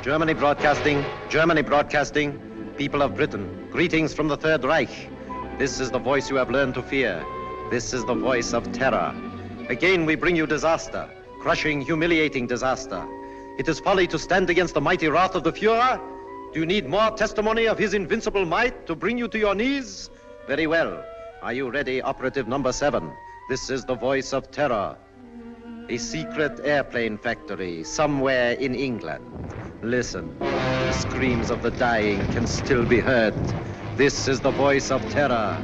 Germany broadcasting, people of Britain, greetings from the Third Reich. This is the voice you have learned to fear. This is the voice of terror. Again we bring you disaster, crushing, humiliating disaster. It is folly to stand against the mighty wrath of the Fuhrer. Do you need more testimony of his invincible might to bring you to your knees? Very well. Are you ready, operative number 7? This is the voice of terror. A secret airplane factory somewhere in England. Listen, the screams of the dying can still be heard. This is the voice of terror.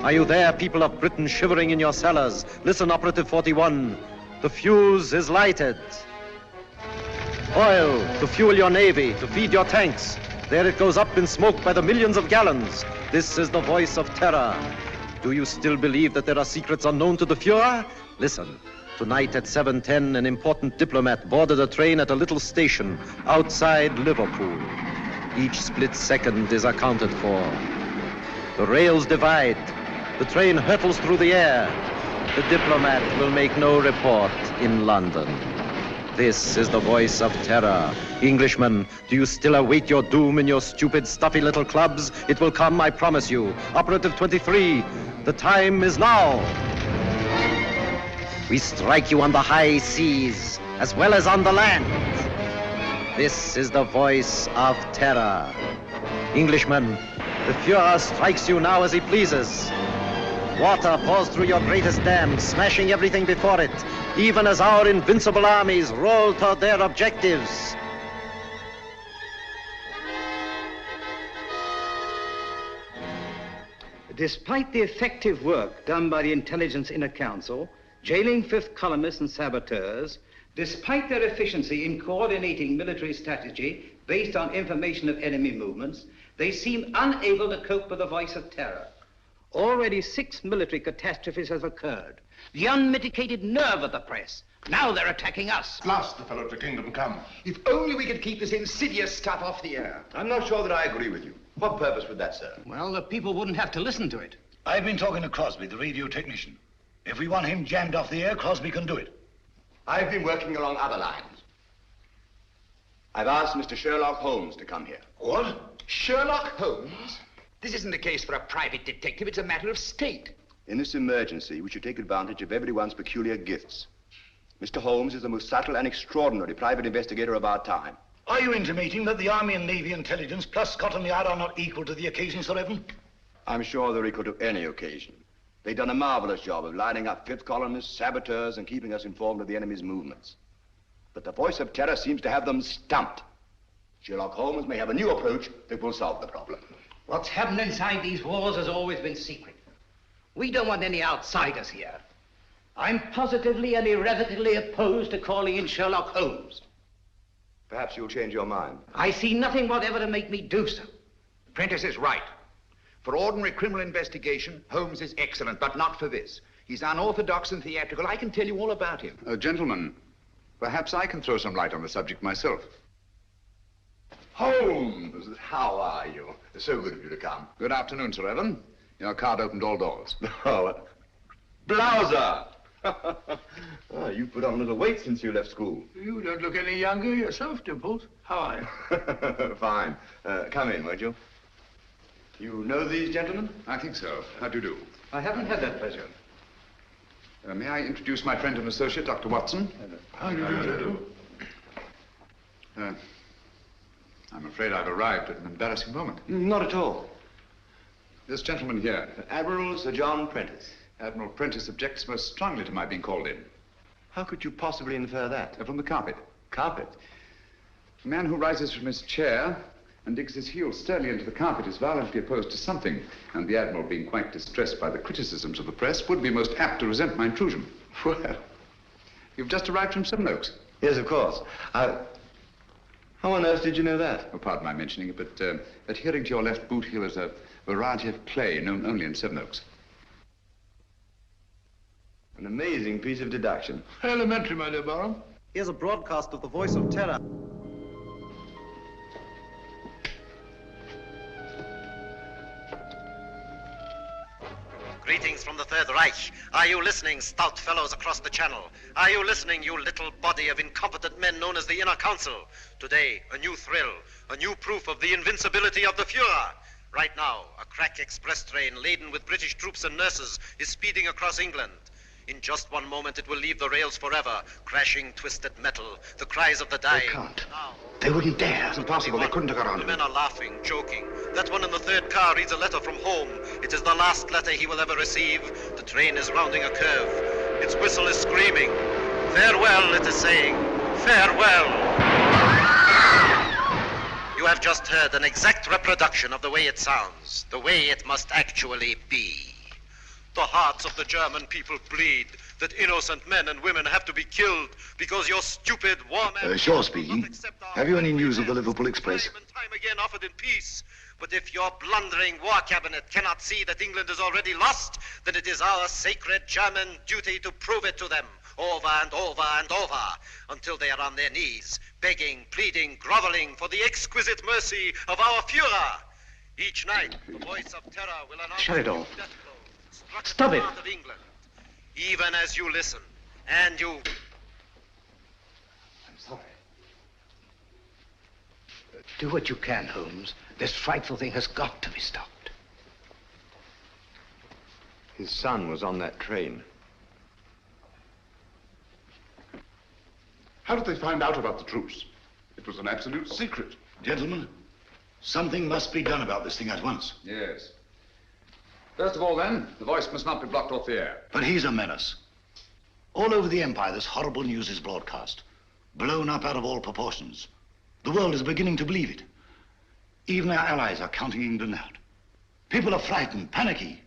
Are you there, people of Britain, shivering in your cellars? Listen, operative 41. The fuse is lighted. Oil to fuel your navy, to feed your tanks. There it goes up in smoke by the millions of gallons. This is the voice of terror. Do you still believe that there are secrets unknown to the Fuhrer? Listen. Tonight at 7:10, an important diplomat boarded a train at a little station outside Liverpool. Each split second is accounted for. The rails divide. The train hurtles through the air. The diplomat will make no report in London. This is the voice of terror. Englishmen, do you still await your doom in your stupid, stuffy little clubs? It will come, I promise you. Operative 23, the time is now. We strike you on the high seas as well as on the land. This is the voice of terror. Englishmen, the Fuhrer strikes you now as he pleases. Water pours through your greatest dam, smashing everything before it, even as our invincible armies roll toward their objectives. Despite the effective work done by the Intelligence Inner Council, jailing fifth columnists and saboteurs, despite their efficiency in coordinating military strategy based on information of enemy movements, they seem unable to cope with the voice of terror. Already 6 military catastrophes have occurred. The unmitigated nerve of the press. Now they're attacking us. At last the fellow to kingdom come. If only we could keep this insidious stuff off the air. I'm not sure that I agree with you. What purpose would that serve? Well, the people wouldn't have to listen to it. I've been talking to Crosby, the radio technician. If we want him jammed off the air, Crosby can do it. I've been working along other lines. I've asked Mr. Sherlock Holmes to come here. What? Sherlock Holmes? This isn't a case for a private detective, it's a matter of state. In this emergency, we should take advantage of everyone's peculiar gifts. Mr. Holmes is the most subtle and extraordinary private investigator of our time. Are you intimating that the Army and Navy intelligence plus Scotland Yard are not equal to the occasion, Sir Evan? I'm sure they're equal to any occasion. They've done a marvelous job of lining up fifth columnists, saboteurs, and keeping us informed of the enemy's movements. But the voice of terror seems to have them stumped. Sherlock Holmes may have a new approach that will solve the problem. What's happened inside these walls has always been secret. We don't want any outsiders here. I'm positively and irrevocably opposed to calling in Sherlock Holmes. Perhaps you'll change your mind. I see nothing whatever to make me do so. Prentice is right. For ordinary criminal investigation, Holmes is excellent, but not for this. He's unorthodox and theatrical. I can tell you all about him. Gentlemen, perhaps I can throw some light on the subject myself. Holmes, how are you? So good of you to come. Good afternoon, Sir Evan. Your card opened all doors. Oh, Blouser! Oh, you've put on a little weight since you left school. You don't look any younger yourself, Dimples. How are you? Fine. Come in, won't you? You know these gentlemen? I think so. How do you do? I haven't had that pleasure. May I introduce my friend and associate, Dr. Watson? How do you do? I'm afraid I've arrived at an embarrassing moment. Not at all. This gentleman here, Admiral Sir John Prentice. Admiral Prentice, objects most strongly to my being called in. How could you possibly infer that? From the carpet. Carpet? A man who rises from his chair and digs his heels sternly into the carpet is violently opposed to something, and the Admiral, being quite distressed by the criticisms of the press, would be most apt to resent my intrusion. Well, You've just arrived from Seven Oaks. yes, of course. How on earth did you know that? Oh, pardon my mentioning it, but adhering to your left boot heel is a variety of clay known only in Seven Oaks. An amazing piece of deduction. Elementary, my dear Barham. Here's a broadcast of the voice of terror. Greetings from the Third Reich. Are you listening, stout fellows across the channel? Are you listening, you little body of incompetent men known as the Inner Council? Today, a new thrill, a new proof of the invincibility of the Fuhrer. Right now, a crack express train laden with British troops and nurses is speeding across England. In just one moment, it will leave the rails forever, crashing twisted metal, the cries of the dying. They can't. Now, They wouldn't dare. It's impossible. They couldn't have got on the to men it. are laughing, joking. That one in the third car reads a letter from home. It is the last letter he will ever receive. The train is rounding a curve. Its whistle is screaming. Farewell, it is saying. Farewell. You have just heard an exact reproduction of the way it sounds, the way it must actually be. The hearts of the German people bleed that innocent men and women have to be killed because your stupid war men... Shaw speaking. Have you any news of the Liverpool Express? Time and time again offered in peace. But if your blundering war cabinet cannot see that England is already lost, then it is our sacred German duty to prove it to them over and over and over until they are on their knees, begging, pleading, groveling for the exquisite mercy of our Fuhrer. Each night, the voice of terror will announce... Shut it off. death blow, struck Stop the it. heart of England. Even as you listen, and you... I'm sorry. Do what you can, Holmes. This frightful thing has got to be stopped. His son was on that train. How did they find out about the truce? It was an absolute secret. Gentlemen, something must be done about this thing at once. Yes. First of all, then, the voice must not be blocked off the air. But he's a menace. All over the Empire, this horrible news is broadcast. Blown up out of all proportions. The world is beginning to believe it. Even our allies are counting England out. People are frightened, panicky.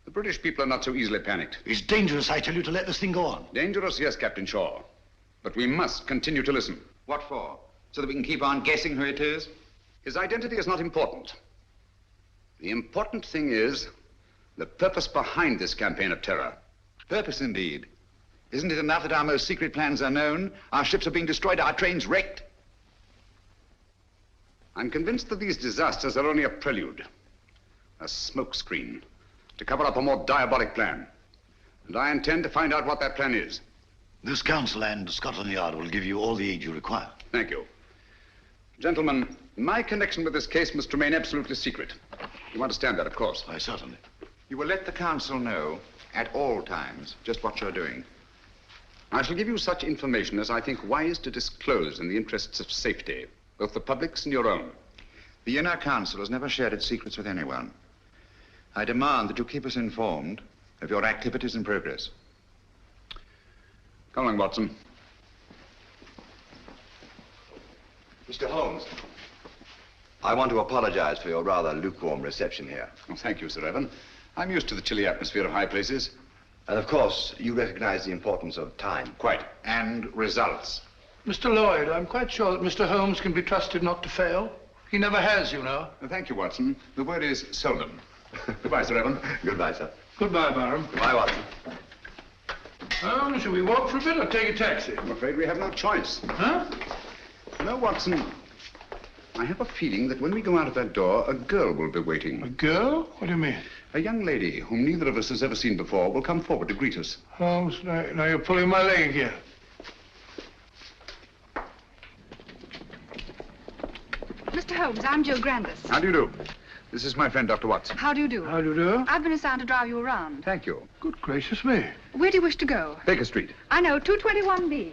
The British people are not so easily panicked. It's dangerous, I tell you, to let this thing go on. Dangerous, yes, Captain Shaw. But we must continue to listen. What for? So that we can keep on guessing who it is? His identity is not important. The important thing is the purpose behind this campaign of terror. Purpose indeed. Isn't it enough that our most secret plans are known, our ships are being destroyed, our trains wrecked? I'm convinced that these disasters are only a prelude, a smokescreen, to cover up a more diabolic plan. And I intend to find out what that plan is. This council and Scotland Yard will give you all the aid you require. Thank you. Gentlemen, my connection with this case must remain absolutely secret. You understand that, of course. Why, certainly. You will let the council know at all times just what you're doing. I shall give you such information as I think wise to disclose in the interests of safety, both the public's and your own. The Inner Council has never shared its secrets with anyone. I demand that you keep us informed of your activities and progress. Come along, Watson. Mr. Holmes, I want to apologize for your rather lukewarm reception here. Oh, thank you, Sir Evan. I'm used to the chilly atmosphere of high places. And of course, you recognize the importance of time. Quite. And results. Mr. Lloyd, I'm quite sure that Mr. Holmes can be trusted not to fail. He never has, you know. Thank you, Watson. The word is seldom. Goodbye, Sir Evan. Goodbye, sir. Goodbye, Barham. Goodbye, Watson. Shall we walk for a bit or take a taxi? I'm afraid we have no choice. Huh? You know, Watson, I have a feeling that when we go out of that door, a girl will be waiting. A girl? What do you mean? A young lady whom neither of us has ever seen before will come forward to greet us. Holmes, now you're pulling my leg again. Mr. Holmes, I'm Jill Grandis. How do you do? This is my friend, Dr. Watson. How do you do? How do you do? I've been assigned to drive you around. Thank you. Good gracious me. Where do you wish to go? Baker Street. I know, 221B.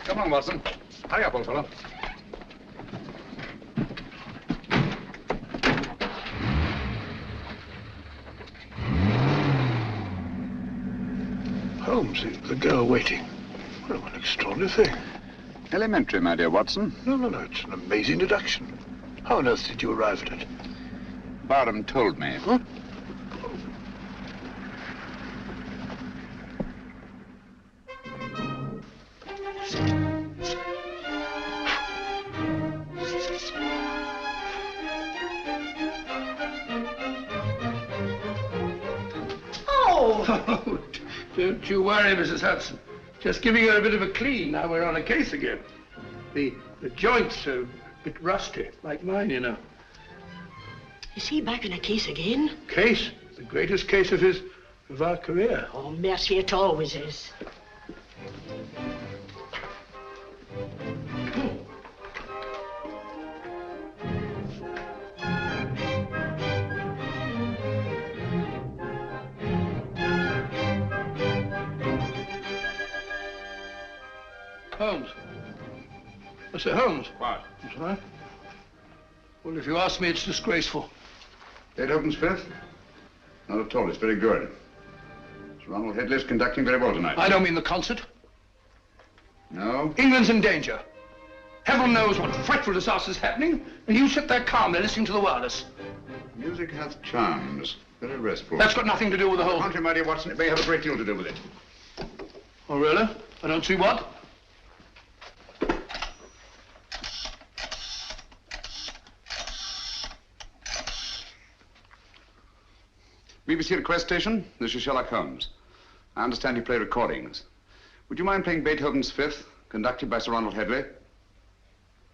Come on, Watson. Hurry up, old fellow. Holmes, the girl waiting. Well, what an extraordinary thing. Elementary, my dear Watson. No, it's an amazing deduction. How on earth did you arrive at it? Barham told me. Huh? Oh, don't you worry, Mrs. Hudson. Just giving her a bit of a clean. Now we're on a case again. The joints are a bit rusty, like mine, you know. Is he back in a case again? Case? The greatest case of our career. Oh, mercy, it always is. Holmes. I say, Holmes. What? That's right. Well, if you ask me, it's disgraceful. Beethoven's Fifth? Not at all. It's very good. Sir Ronald Headley's conducting very well tonight. I don't mean the concert. No? England's in danger. Heaven knows what frightful disaster's happening, and you sit there calmly listening to the wireless. Music hath charms. Very restful. That's got nothing to do with the whole... Contrary, my dear Watson, it may have a great deal to do with it. Oh, really? I don't see what. BBC request station, this is Sherlock Holmes. I understand you play recordings. Would you mind playing Beethoven's Fifth, conducted by Sir Ronald Headley?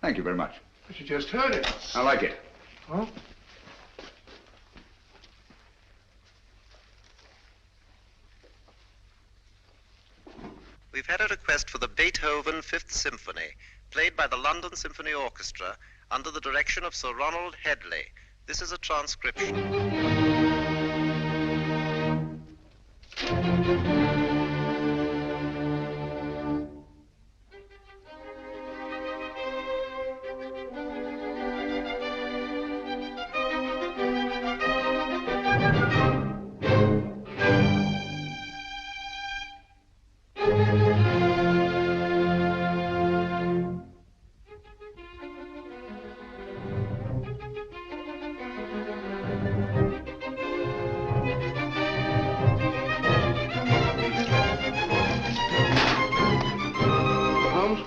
Thank you very much. But you just heard it. I like it. Huh? We've had a request for the Beethoven Fifth Symphony, played by the London Symphony Orchestra under the direction of Sir Ronald Headley. This is a transcription.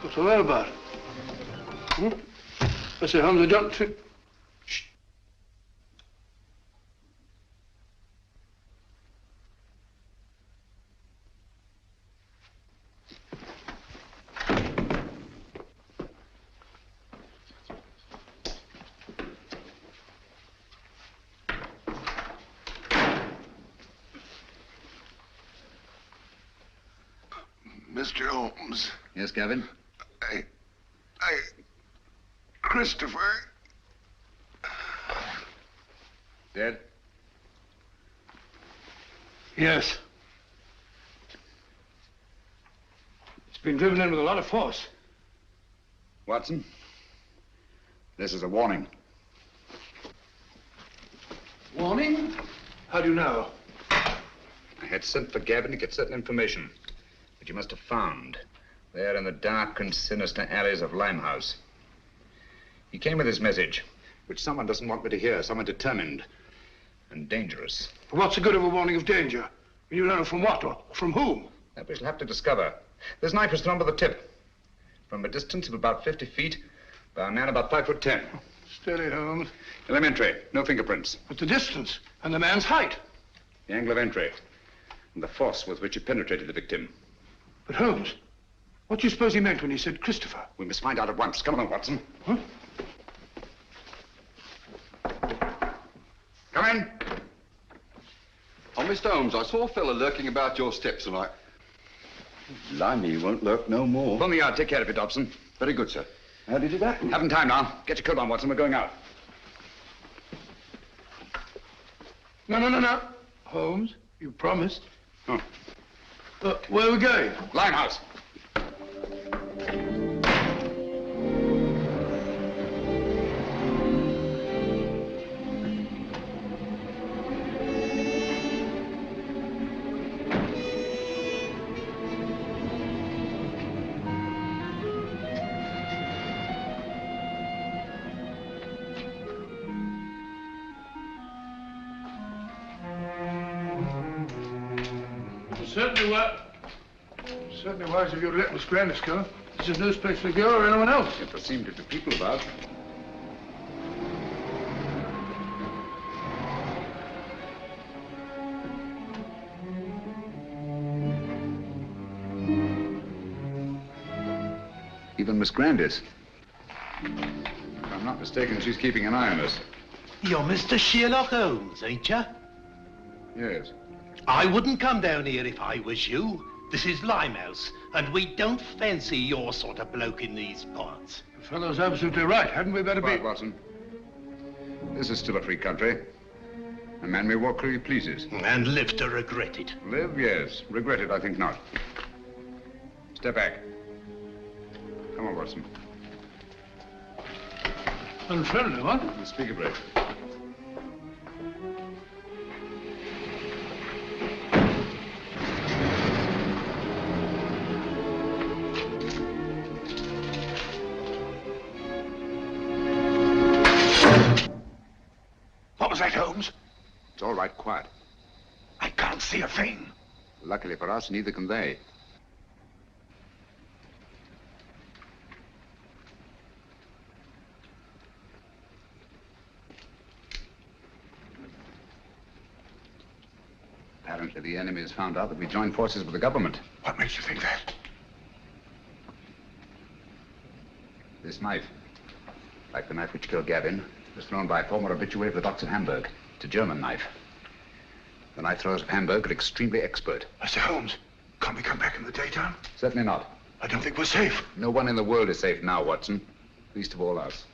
What's all that about? I say, Holmes, I don't think... Shh. Mr. Holmes. Yes, Gavin? Christopher. Dead? Yes. It's been driven in with a lot of force. Watson, this is a warning. Warning? How do you know? I had sent for Gavin to get certain information that you must have found there in the dark and sinister alleys of Limehouse. He came with his message, which someone doesn't want me to hear, someone determined and dangerous. What's the good of a warning of danger? You don't know from what or from whom? That we shall have to discover. This knife was thrown by the tip, from a distance of about 50 feet, by a man about 5'10". Steady, Holmes. Elementary. No fingerprints. But the distance and the man's height. The angle of entry. And the force with which it penetrated the victim. But Holmes, what do you suppose he meant when he said Christopher? We must find out at once. Come along, Watson. Huh? Come in. Oh, Mr. Holmes, I saw a fella lurking about your steps tonight. Blimey, he won't lurk no more. Pull me out. Take care of it, Dobson. Very good, sir. How did it happen? Haven't time now. Get your coat on, Watson. We're going out. No. Holmes, you promised. Oh. Where are we going? Limehouse. Certainly wise of you to let Miss Grandis go. This is no place for the girl or anyone else. Yet there seem to be people about. Even Miss Grandis. If I'm not mistaken, she's keeping an eye on us. You're Mr. Sherlock Holmes, ain't you? Yes. I wouldn't come down here if I was you. This is Limehouse, and we don't fancy your sort of bloke in these parts. The fellow's absolutely right. Hadn't we better be... Quiet, Watson. This is still a free country. A man may walk where he pleases. And live to regret it. Live, yes. Regret it, I think not. Step back. Come on, Watson. Unfriendly, what? Speak a break. What was that, Holmes? It's all right, quiet. I can't see a thing. Luckily for us, neither can they. Apparently, the enemy has found out that we joined forces with the government. What makes you think that? This knife, like the knife which killed Gavin, was thrown by a former habitué of the docks of Hamburg. It's a German knife. The knife throwers of Hamburg are extremely expert. Mr. Holmes, can't we come back in the daytime? Certainly not. I don't think we're safe. No one in the world is safe now, Watson. Least of all us.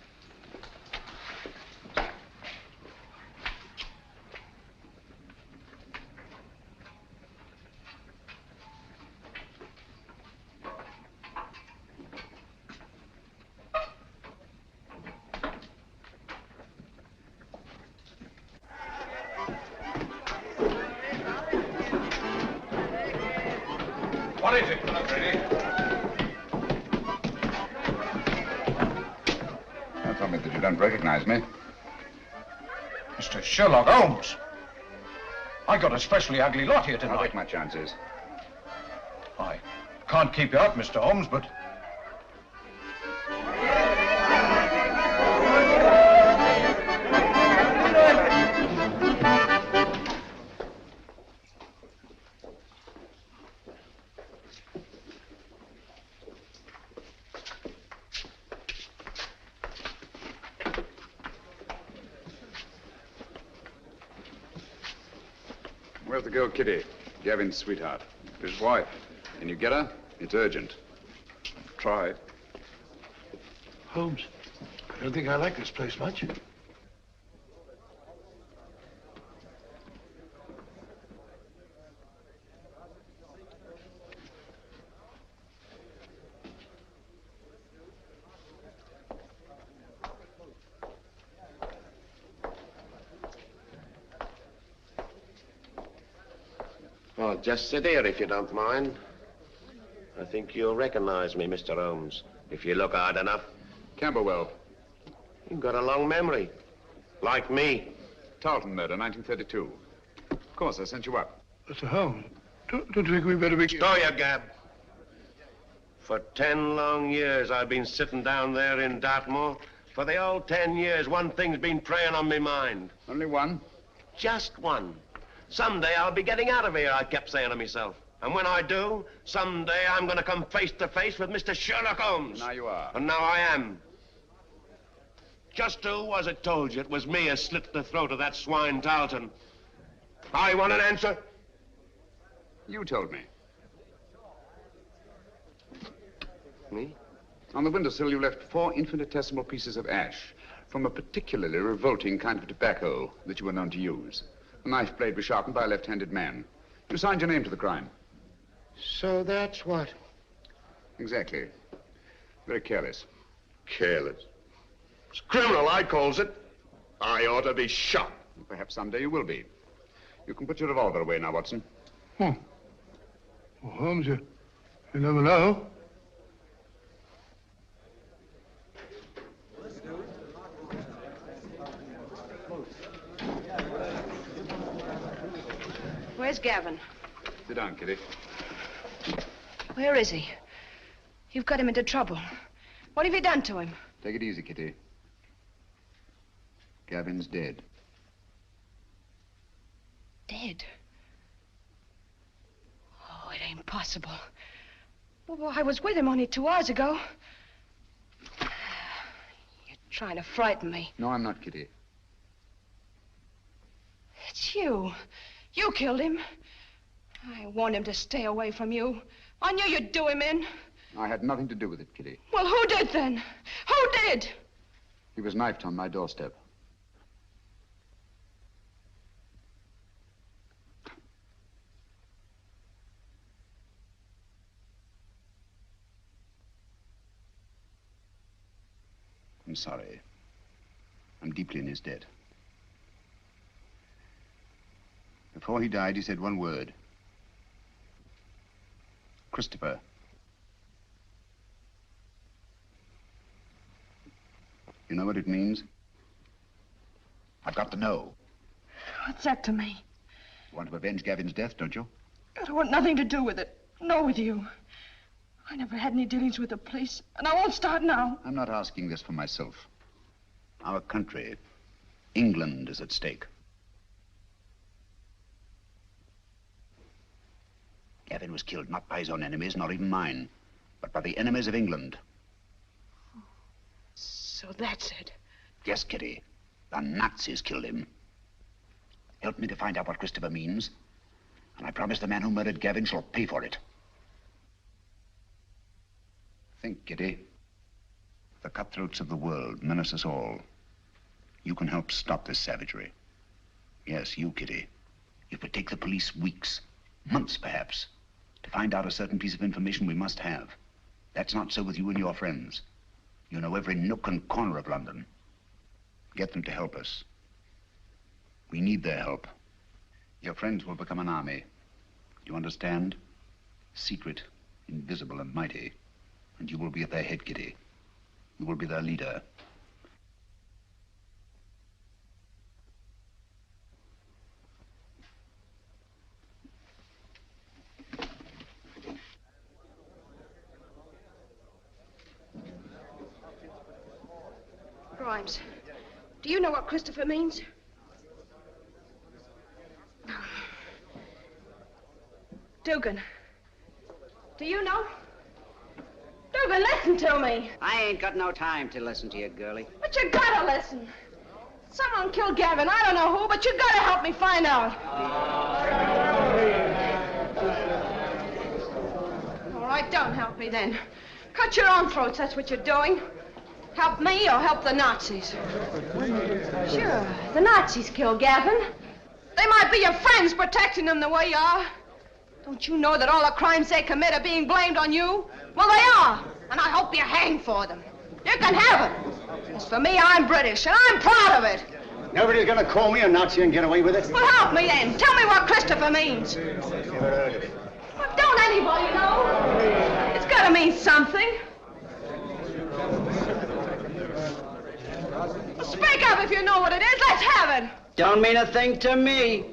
What is it? Not ready. Don't tell me that you don't recognize me. Mr. Sherlock Holmes. I got a specially ugly lot here tonight. I'll take my chances. I can't keep you up, Mr. Holmes, but... Where's the girl, Kitty? Gavin's sweetheart. His wife. Can you get her? It's urgent. Try. Holmes, I don't think I like this place much. Well, just sit here if you don't mind. I think you'll recognize me, Mr. Holmes, if you look hard enough. Camberwell. You've got a long memory. Like me. Tarleton murder, 1932. Of course, I sent you up. Mr. Holmes, don't you think we better be... Stow your gab. For 10 long years, I've been sitting down there in Dartmoor, For the old 10 years, one thing's been preying on my mind. Only one? Just one. Someday I'll be getting out of here, I kept saying to myself. And when I do, someday I'm going to come face to face with Mr. Sherlock Holmes. Now you are. And now I am. Just who was it told you it was me who slit the throat of that swine Tarleton? I want an answer. You told me. Me? On the windowsill, you left 4 infinitesimal pieces of ash from a particularly revolting kind of tobacco that you were known to use. The knife blade was sharpened by a left-handed man. You signed your name to the crime. So that's what? Exactly. Very careless. Careless. It's criminal, I calls it. I ought to be shot. Perhaps someday you will be. You can put your revolver away now, Watson. Oh. Well, Holmes, you never know. Where's Gavin? Sit down, Kitty. Where is he? You've got him into trouble. What have you done to him? Take it easy, Kitty. Gavin's dead. Dead? Oh, it ain't possible. Well, I was with him only 2 hours ago. You're trying to frighten me. No, I'm not, Kitty. It's you. You killed him. I warned him to stay away from you. I knew you'd do him in. I had nothing to do with it, Kitty. Well, who did then? Who did? He was knifed on my doorstep. I'm sorry. I'm deeply in his debt. Before he died, he said one word. Christopher. You know what it means? I've got to know. What's that to me? You want to avenge Gavin's death, don't you? I don't want nothing to do with it. Nor with you. I never had any dealings with the police, and I won't start now. I'm not asking this for myself. Our country, England, is at stake. Gavin was killed not by his own enemies, nor even mine, but by the enemies of England. So that's it. Yes, Kitty. The Nazis killed him. Help me to find out what Christopher means, and I promise the man who murdered Gavin shall pay for it. Think, Kitty. The cutthroats of the world menace us all. You can help stop this savagery. Yes, you, Kitty. It would take the police weeks, months perhaps, to find out a certain piece of information we must have. That's not so with you and your friends. You know every nook and corner of London. Get them to help us. We need their help. Your friends will become an army. You understand? Secret, invisible, and mighty. And you will be at their head, Kitty. You will be their leader. Grimes, do you know what Christopher means? Dugan, do you know? Dugan, listen to me. I ain't got no time to listen to you, girlie. But you gotta listen. Someone killed Gavin. I don't know who, but you gotta help me find out. All right, don't help me then. Cut your own throats, that's what you're doing. Help me or help the Nazis? Sure, the Nazis killed Gavin. They might be your friends protecting them the way you are. Don't you know that all the crimes they commit are being blamed on you? Well, they are, and I hope you hang for them. You can have it. As for me, I'm British, and I'm proud of it. Nobody's gonna call me a Nazi and get away with it. Well, help me then. Tell me what Christopher means. Never heard of it. Well, don't anybody know? It's gotta mean something. Speak up if you know what it is. Let's have it. Don't mean a thing to me.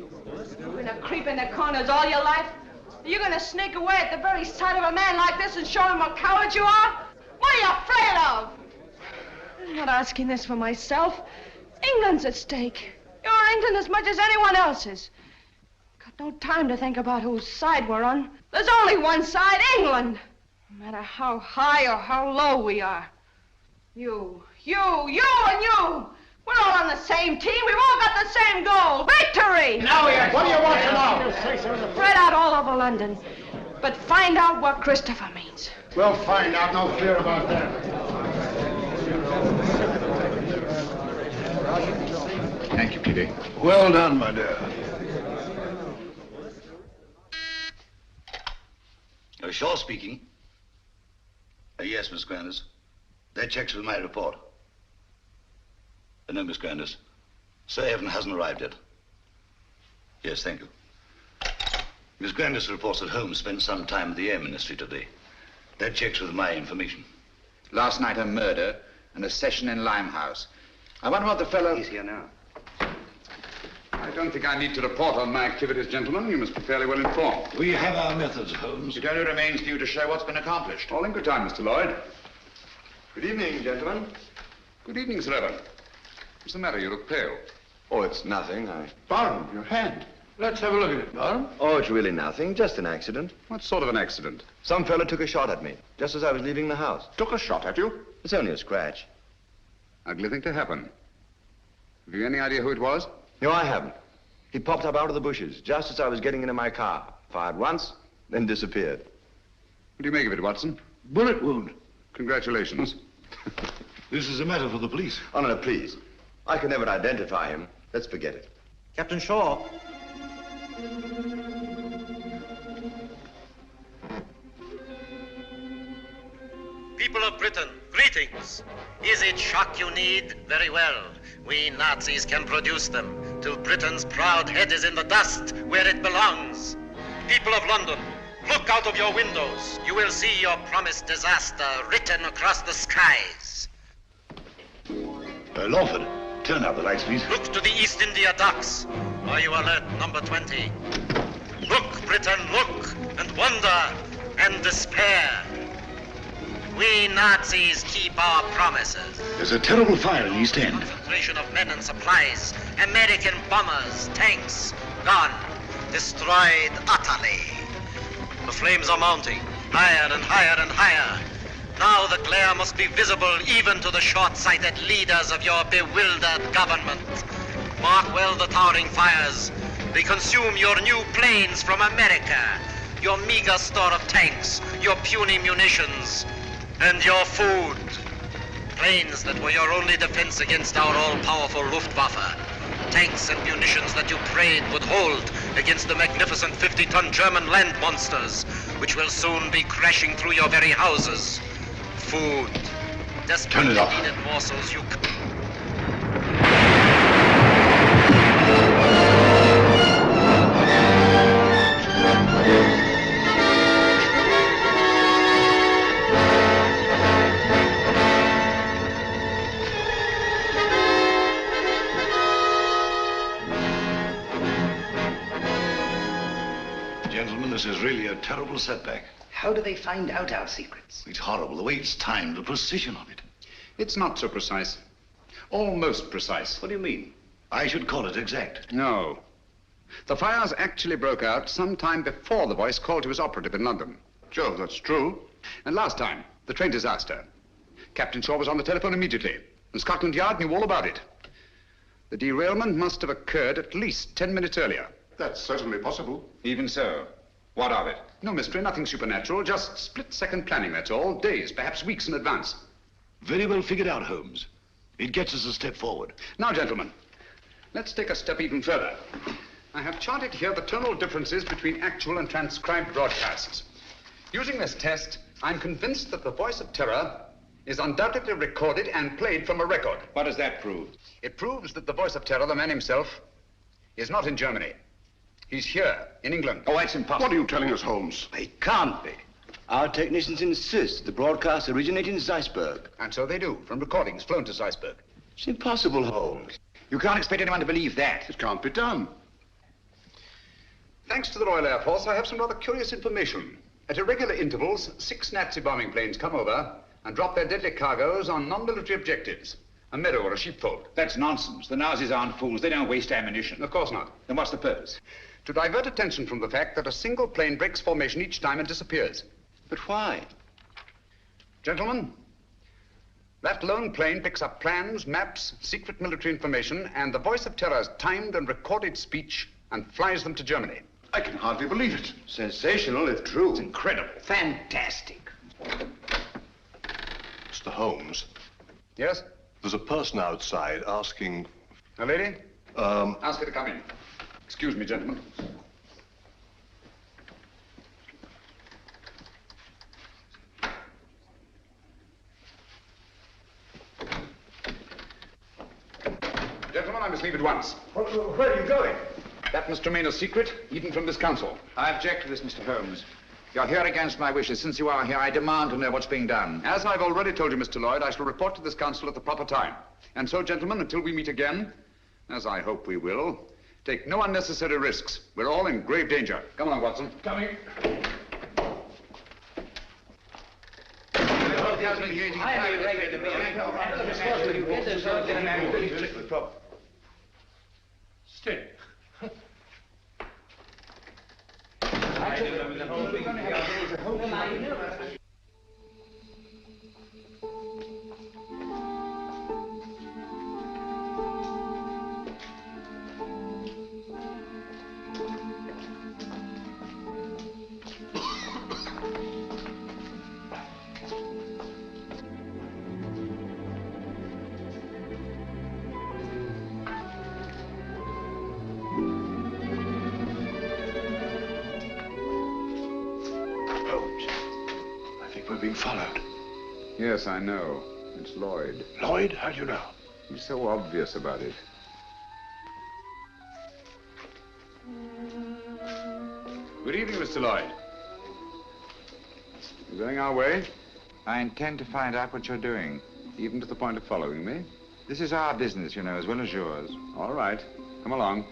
You're gonna creep in the corners all your life? You're gonna sneak away at the very sight of a man like this and show him what cowards you are? What are you afraid of? I'm not asking this for myself. England's at stake. You're England as much as anyone else's. Got no time to think about whose side we're on. There's only one side, England. No matter how high or how low we are. You, and you. We're all on the same team. We've all got the same goal. Victory! What do you want to know? Spread out all over London. But find out what Christopher means. We'll find out. No fear about that. Thank you, Petey. Well done, my dear. Shaw speaking. Yes, Miss Grandis. That checks with my report. No, Miss Grandis. Sir Evan hasn't arrived yet. Yes, thank you. Miss Grandis reports that Holmes spent some time at the Air Ministry today. That checks with my information. Last night, a murder and a session in Limehouse. I wonder what the fellow... He's here now. I don't think I need to report on my activities, gentlemen. You must be fairly well informed. We have our methods, Holmes. It only remains for you to show what's been accomplished. All in good time, Mr. Lloyd. Good evening, gentlemen. Good evening, Sir Evan. What's the matter? You look pale. Oh, it's nothing. Barham, your hand. Let's have a look at it, Barham. Oh, it's really nothing. Just an accident. What sort of an accident? Some fella took a shot at me, just as I was leaving the house. Took a shot at you? It's only a scratch. Ugly thing to happen. Have you any idea who it was? No, I haven't. He popped up out of the bushes, just as I was getting into my car. Fired once, then disappeared. What do you make of it, Watson? Bullet wound. Congratulations. This is a matter for the police. Oh, no, please. I can never identify him. Let's forget it. Captain Shaw. People of Britain, greetings. Is it shock you need? Very well. We Nazis can produce them till Britain's proud head is in the dust where it belongs. People of London, look out of your windows. You will see your promised disaster written across the skies. Lawford, turn out the lights, please. Look to the East India docks. Are you alert, number 20? Look, Britain, look, and wonder, and despair. We Nazis keep our promises. There's a terrible fire in the East End. Concentration of men and supplies. American bombers, tanks, gone. Destroyed utterly. The flames are mounting, higher and higher and higher. Now the glare must be visible even to the short-sighted leaders of your bewildered government. Mark well the towering fires. They consume your new planes from America, your meager store of tanks, your puny munitions, and your food. Planes that were your only defense against our all-powerful Luftwaffe. Tanks and munitions that you prayed would hold against the magnificent 50-ton German land monsters, which will soon be crashing through your very houses. Food. Desperately needed morsels you... Gentlemen, this is really a terrible setback. How do they find out our secrets? It's horrible, the way it's timed, the precision of it. It's not so precise. Almost precise. What do you mean? I should call it exact. No. The fires actually broke out sometime before the voice called to his operative in London. Joe, that's true. And last time, the train disaster. Captain Shaw was on the telephone immediately, and Scotland Yard knew all about it. The derailment must have occurred at least 10 minutes earlier. That's certainly possible. Even so. What of it? No mystery, nothing supernatural, just split-second planning, that's all. Days, perhaps weeks in advance. Very well figured out, Holmes. It gets us a step forward. Now, gentlemen, let's take a step even further. I have charted here the tonal differences between actual and transcribed broadcasts. Using this test, I'm convinced that the voice of terror is undoubtedly recorded and played from a record. What does that prove? It proves that the voice of terror, the man himself, is not in Germany. He's here, in England. Oh, that's impossible. What are you telling us, Holmes? It can't be. Our technicians insist the broadcasts originate in Zeisberg. And so they do, from recordings flown to Zeisberg. It's impossible, Holmes. You can't expect anyone to believe that. It can't be done. Thanks to the Royal Air Force, I have some rather curious information. At irregular intervals, 6 Nazi bombing planes come over and drop their deadly cargoes on non-military objectives. A meadow or a sheepfold. That's nonsense. The Nazis aren't fools. They don't waste ammunition. Of course not. Then what's the purpose? To divert attention from the fact that a single plane breaks formation each time and disappears. But why? Gentlemen, that lone plane picks up plans, maps, secret military information, and the Voice of Terror's timed and recorded speech and flies them to Germany. I can hardly believe it. Sensational, if true. It's incredible. Fantastic. Mr. Holmes, Yes? there's a person outside asking... A lady? Um... Ask her to come in. Excuse me, gentlemen. Gentlemen, I must leave at once. Where are you going? That must remain a secret, even from this council. I object to this, Mr. Holmes. You're here against my wishes. Since you are here, I demand to know what's being done. As I've already told you, Mr. Lloyd, I shall report to this council at the proper time. And so, gentlemen, until we meet again, as I hope we will, take no unnecessary risks. We're all in grave danger. Come along, Watson. Coming. Stay. We're being followed. Yes, I know. It's Lloyd. Lloyd? How do you know? He's so obvious about it. Good evening, Mr. Lloyd. You going our way? I intend to find out what you're doing. Even to the point of following me? This is our business, you know, as well as yours. All right. Come along.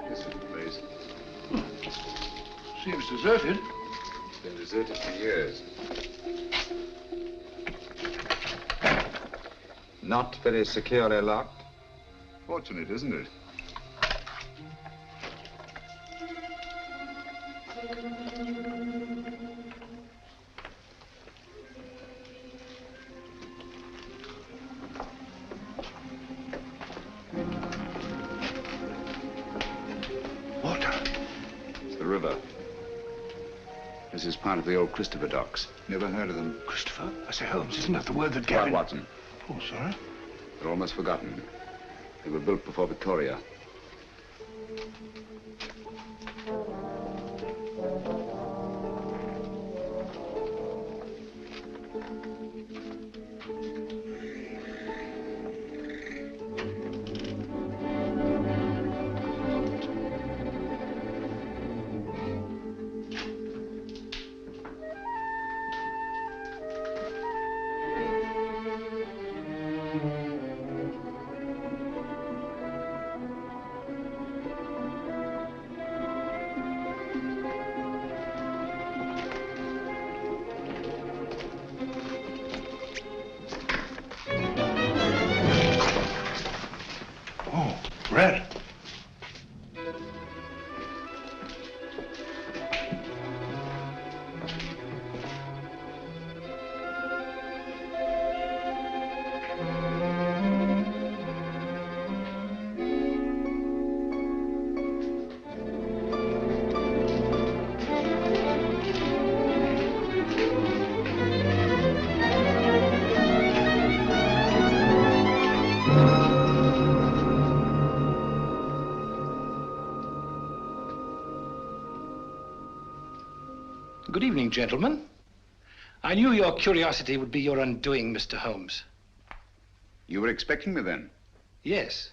This is the place. Seems deserted. It's been deserted for years. Not very securely locked. Fortunate, isn't it? This is part of the old Christopher docks. Never heard of them. Christopher? I say, Holmes, isn't that the word that Right, Gavin... Watson. Oh, sorry. They're almost forgotten. They were built before Victoria. Red. Good evening, gentlemen. I knew your curiosity would be your undoing, Mr. Holmes. You were expecting me then? Yes.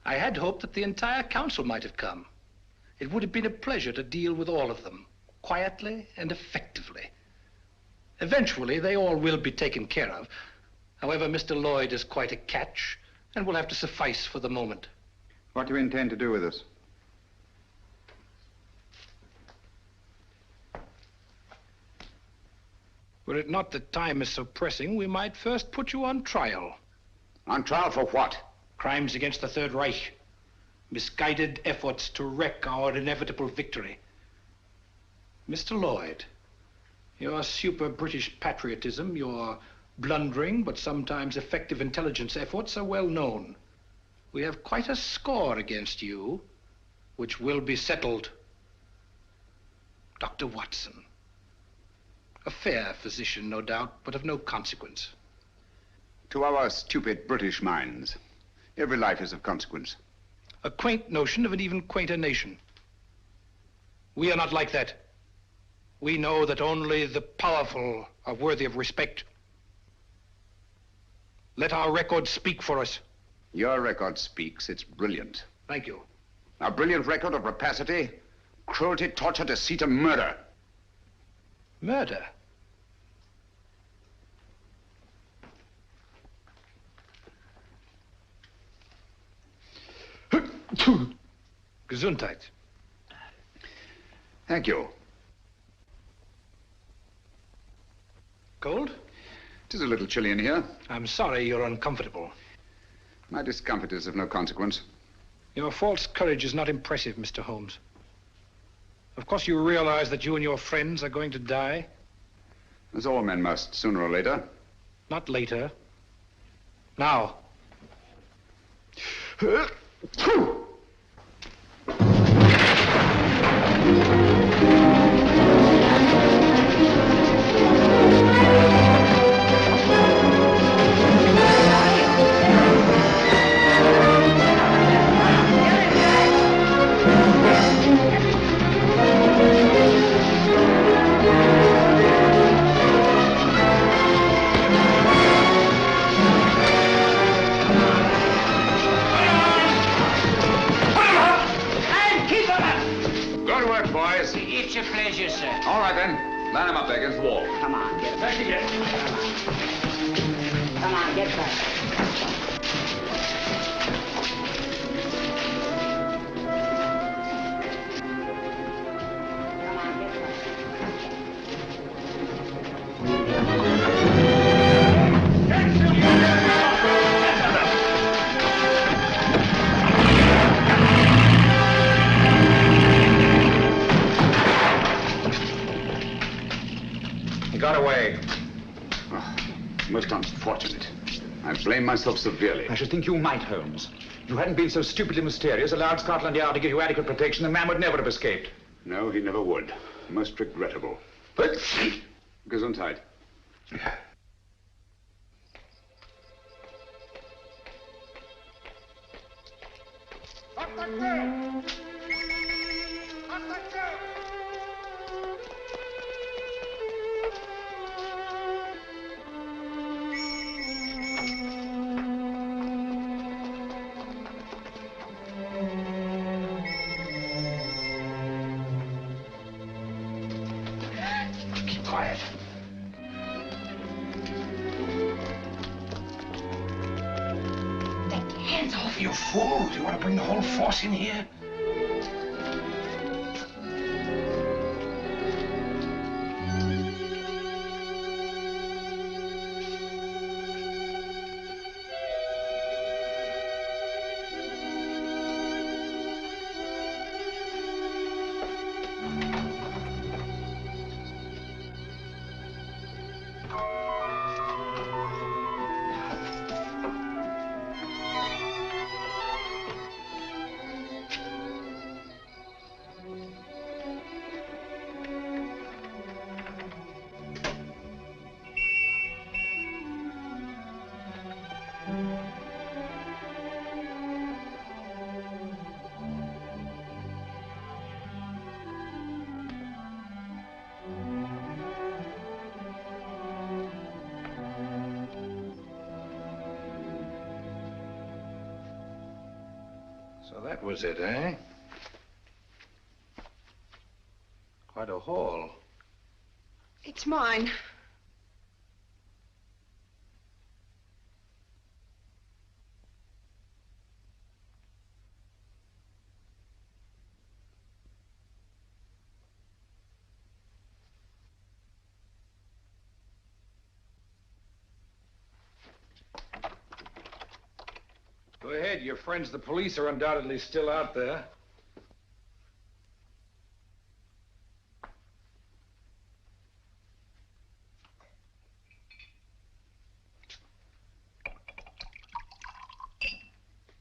I had hoped that the entire council might have come. It would have been a pleasure to deal with all of them, quietly and effectively. Eventually, they all will be taken care of. However, Mr. Lloyd is quite a catch and will have to suffice for the moment. What do you intend to do with us? Were it not that time is so pressing, we might first put you on trial. On trial for what? Crimes against the Third Reich. Misguided efforts to wreck our inevitable victory. Mr. Lloyd, your super-British patriotism, your blundering but sometimes effective intelligence efforts are well known. We have quite a score against you, which will be settled. Dr. Watson. A fair physician, no doubt, but of no consequence. To our stupid British minds, every life is of consequence. A quaint notion of an even quainter nation. We are not like that. We know that only the powerful are worthy of respect. Let our record speak for us. Your record speaks. It's brilliant. Thank you. A brilliant record of rapacity, cruelty, torture, deceit, and murder. Murder? Gesundheit. Thank you. Cold? It is a little chilly in here. I'm sorry you're uncomfortable. My discomfort is of no consequence. Your false courage is not impressive, Mr. Holmes. Of course you realize that you and your friends are going to die? As all men must, sooner or later. Not later. Now. It's a pleasure, sir. All right, then. Line him up there against the wall. Come on, get back again. Come on, get back. He got away. Oh, most unfortunate. I blame myself severely. I should think you might, Holmes. If you hadn't been so stupidly mysterious, allowed Scotland Yard to give you adequate protection, the man would never have escaped. No, he never would. Most regrettable. But Gesundheit. Keep quiet. Hands off, you fool! Do you want to bring the whole force in here? So that was it, eh? Quite a haul. It's mine. Go ahead. Your friends, the police, are undoubtedly still out there.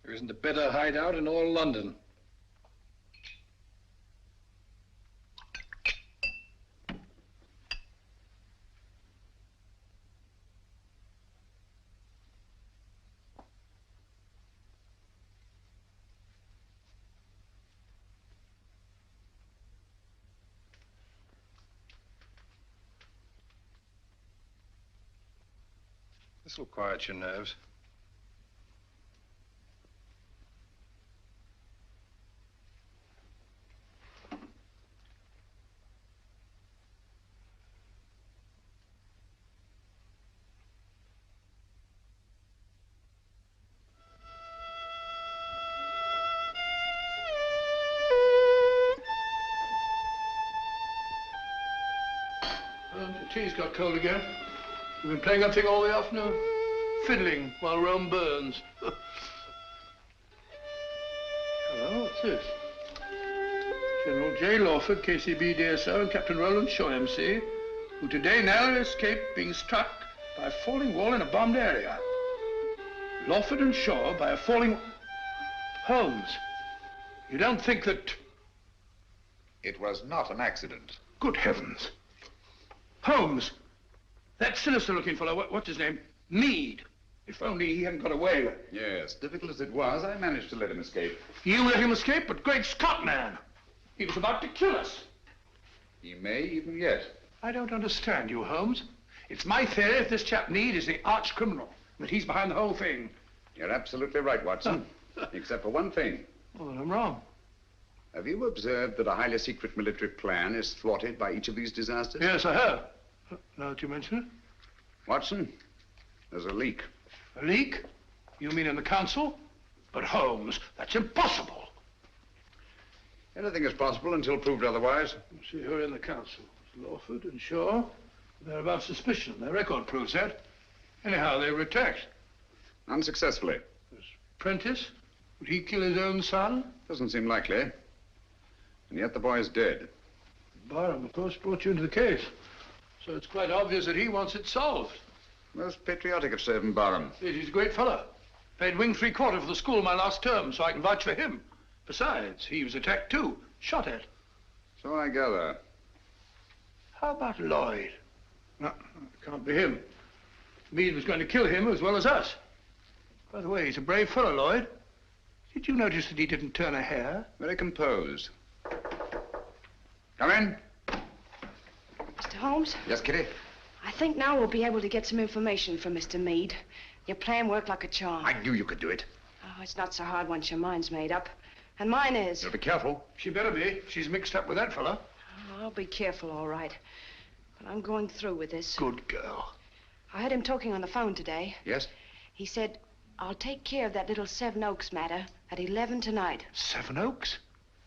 There isn't a better hideout in all London. This will quiet your nerves. The tea's got cold again. You've been playing that thing all the afternoon? Fiddling while Rome burns. Hello, what's this? General J. Lawford, KCB DSO, and Captain Rawlins, Shaw MC, who today narrowly escaped being struck by a falling wall in a bombed area. Lawford and Shaw by a falling... Holmes, you don't think that... It was not an accident. Good heavens. Holmes, that sinister-looking fellow, what's his name? Meade. If only he hadn't got away. Yes, difficult as it was, I managed to let him escape. You let him escape? But great Scott, man! He was about to kill us. He may even yet. I don't understand you, Holmes. It's my theory if this chap Meade is the arch criminal, that he's behind the whole thing. You're absolutely right, Watson. Except for one thing. Well, then I'm wrong. Have you observed that a highly secret military plan is thwarted by each of these disasters? Yes, I have. Now that you mention it. Watson, there's a leak. A leak? You mean in the council? But Holmes, that's impossible. Anything is possible until proved otherwise. Let's see who are in the council. It's Lawford and Shaw. They're above suspicion. Their record proves that. Anyhow, they were attacked. Unsuccessfully. There's Prentice. Would he kill his own son? Doesn't seem likely. And yet the boy is dead. Barham, of course, brought you into the case. So it's quite obvious that he wants it solved. Most patriotic of Sir Barham. Yes, he's a great fellow. Paid wing 3/4 for the school my last term, so I can vouch for him. Besides, he was attacked too, shot at. So I gather. How about Lloyd? No, it can't be him. Meade was going to kill him as well as us. By the way, he's a brave fellow, Lloyd. Did you notice that he didn't turn a hair? Very composed. Come in. Mr. Holmes? Yes, Kitty? I think now we'll be able to get some information from Mr. Meade. Your plan worked like a charm. I knew you could do it. Oh, it's not so hard once your mind's made up. And mine is. You'll be careful. She better be. She's mixed up with that fella. Oh, I'll be careful, all right. But I'm going through with this. Good girl. I heard him talking on the phone today. Yes? He said, I'll take care of that little Seven Oaks matter at 11 tonight. Seven Oaks?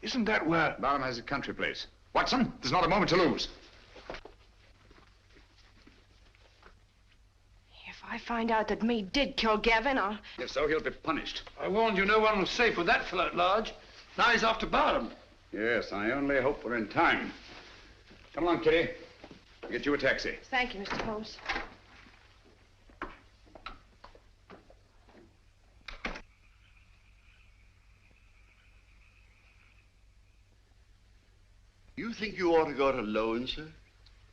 Isn't that where... Barham has a country place. Watson, there's not a moment to lose. If I find out that Meade did kill Gavin, I'll... If so, he'll be punished. I warned you no one was safe with that fellow at large. Now he's after Barham. Yes, I only hope we're in time. Come along, Kitty. I'll get you a taxi. Thank you, Mr. Holmes. You think you ought to go to alone, sir?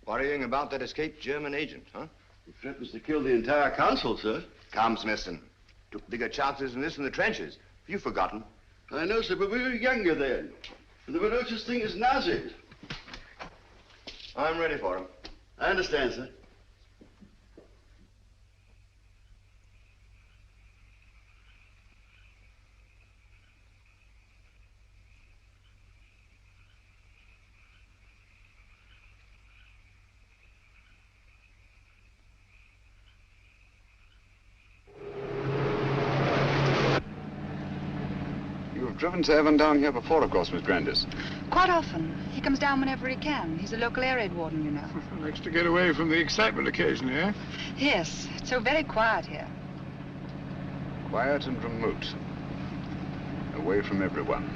Worrying about that escaped German agent, huh? The threat was to kill the entire council, sir. Come, Smithson. Took bigger chances than this in the trenches. You've forgotten. I know, sir, but we were younger then. And there were no such thing as Nazis. I'm ready for him. I understand, sir. You've driven Sir Evan down here before, of course, Miss Grandis. Quite often. He comes down whenever he can. He's a local air raid warden, you know. Likes to get away from the excitement occasionally, eh? Yes. It's so very quiet here. Quiet and remote. away from everyone.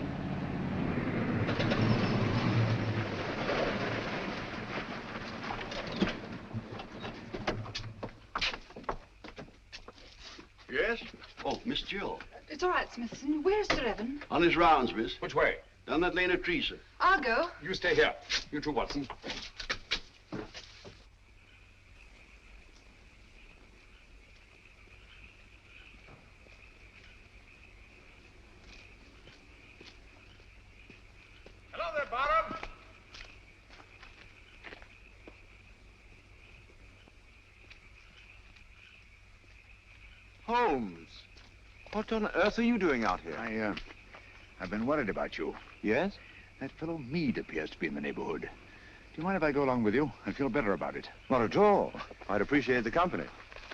Yes? Oh, Miss Jill. It's all right, Smithson. Where's Sir Evan? On his rounds, miss. Which way? Down that lane of trees, sir. I'll go. You stay here. You too, Watson. Hello there, Bottom. Holmes, what on earth are you doing out here? I've been worried about you. Yes? That fellow Meade appears to be in the neighborhood. Do you mind if I go along with you? I'd feel better about it. Not at all. I'd appreciate the company.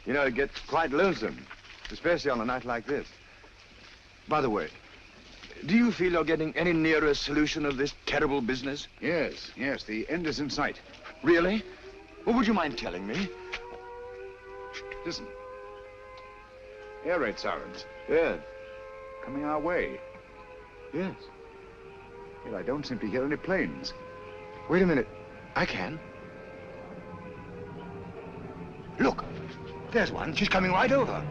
You know, it gets quite lonesome, especially on a night like this. By the way, do you feel you're getting any nearer a solution of this terrible business? Yes, the end is in sight. Really? Well, would you mind telling me? Listen. Air raid sirens. Yes. Coming our way. Yes. Yet I don't seem to hear any planes. Wait a minute. I can. Look, there's one. She's coming right over.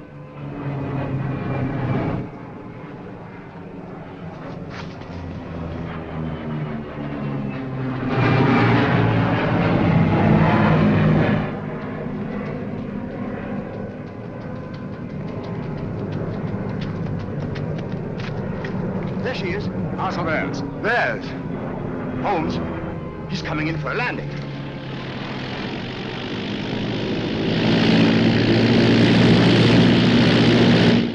There she is. How's theirs? Theirs. Holmes, he's coming in for a landing.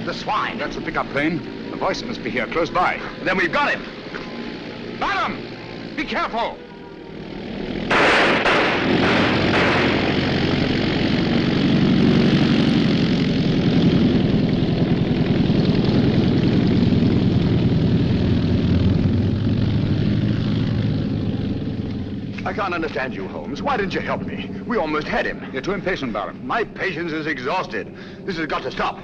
The swine. That's a pickup plane. The voice must be here, close by. Then we've got him. Bottom! Be careful! I can't understand you, Holmes. Why didn't you help me? We almost had him. You're too impatient, Baron. My patience is exhausted. This has got to stop.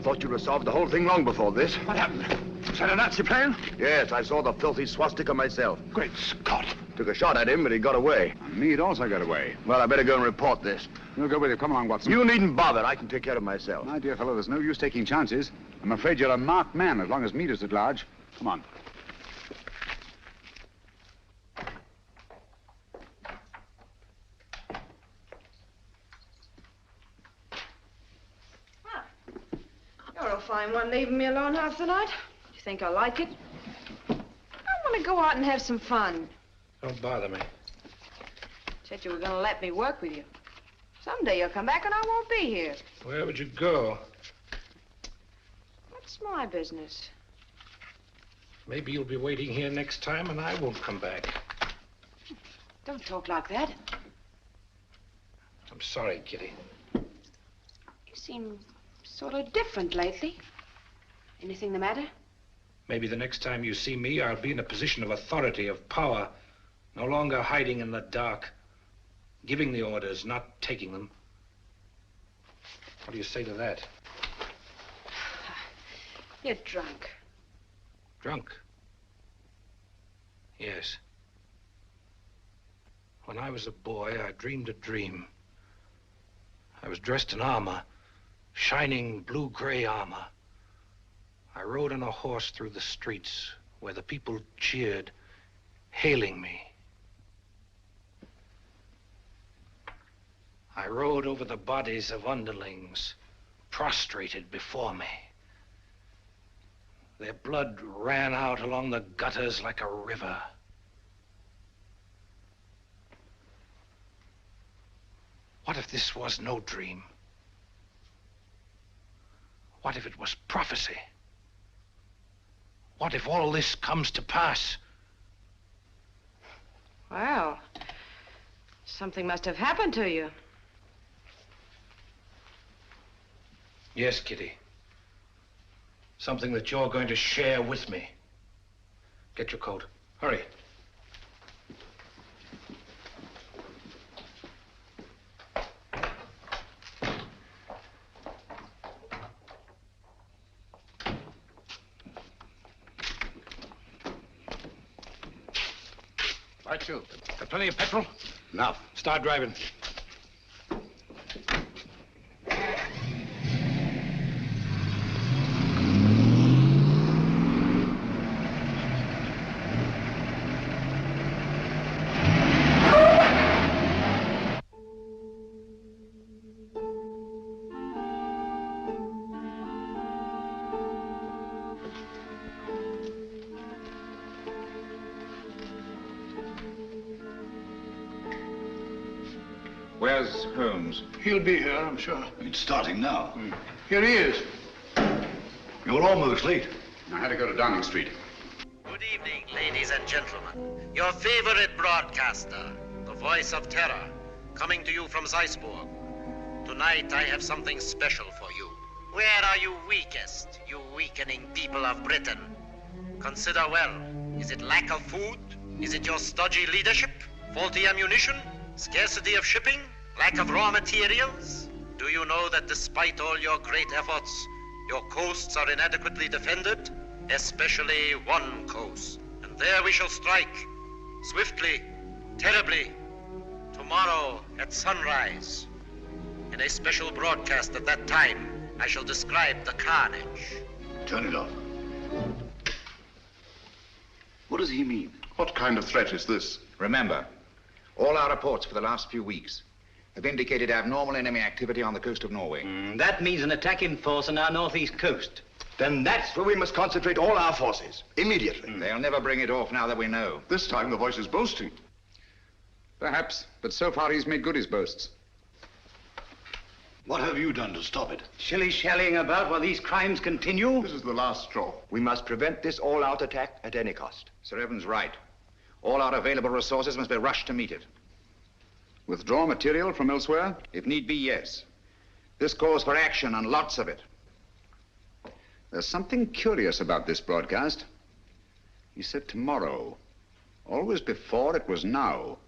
Thought you'd have solved the whole thing long before this. What happened? Was that a Nazi plane? Yes, I saw the filthy swastika myself. Great Scott. Took a shot at him, but he got away. Meade also got away. Well, I better go and report this. We'll go with you. Come along, Watson. You needn't bother. I can take care of myself. My dear fellow, there's no use taking chances. I'm afraid you're a marked man as long as Meade is at large. Come on. You're a fine one, leaving me alone half the night. Do you think I like it? I want to go out and have some fun. Don't bother me. Said you were going to let me work with you. Someday you'll come back and I won't be here. Where would you go? What's my business? Maybe you'll be waiting here next time and I won't come back. Don't talk like that. I'm sorry, Kitty. You seem sort of different lately. Anything the matter? Maybe the next time you see me, I'll be in a position of authority, of power. No longer hiding in the dark. Giving the orders, not taking them. What do you say to that? You're drunk. Drunk? Yes. When I was a boy, I dreamed a dream. I was dressed in armor, shining blue-gray armor. I rode on a horse through the streets where the people cheered, hailing me. I rode over the bodies of underlings, prostrated before me. Their blood ran out along the gutters like a river. What if this was no dream? What if it was prophecy? What if all this comes to pass? Well, something must have happened to you. Yes, Kitty. Something that you're going to share with me. Get your coat. Hurry. Right, you. Got plenty of petrol? Enough. Start driving. Where's Holmes? He'll be here, I'm sure. It's starting now. Here he is. You're almost late. I had to go to Downing Street. Good evening, ladies and gentlemen. Your favorite broadcaster, the voice of terror, coming to you from Zeisburg. Tonight I have something special for you. Where are you weakest, you weakening people of Britain? Consider well. Is it lack of food? Is it your stodgy leadership? Faulty ammunition? Scarcity of shipping? Lack of raw materials? Do you know that despite all your great efforts, your coasts are inadequately defended? Especially one coast. And there we shall strike. Swiftly, terribly. Tomorrow at sunrise. In a special broadcast at that time, I shall describe the carnage. Turn it off. What does he mean? What kind of threat is this? Remember, all our reports for the last few weeks have indicated abnormal enemy activity on the coast of Norway. That means an attack in force on our northeast coast. Then that's where we must concentrate all our forces, immediately. They'll never bring it off now that we know. This time the voice is boasting. Perhaps, but so far he's made good his boasts. What have you done to stop it? Shilly-shallying about while these crimes continue? This is the last straw. We must prevent this all-out attack at any cost. Sir Evans' right. All our available resources must be rushed to meet it. Withdraw material from elsewhere? If need be, yes. This calls for action, and lots of it. There's something curious about this broadcast. He said tomorrow. Always before it was now.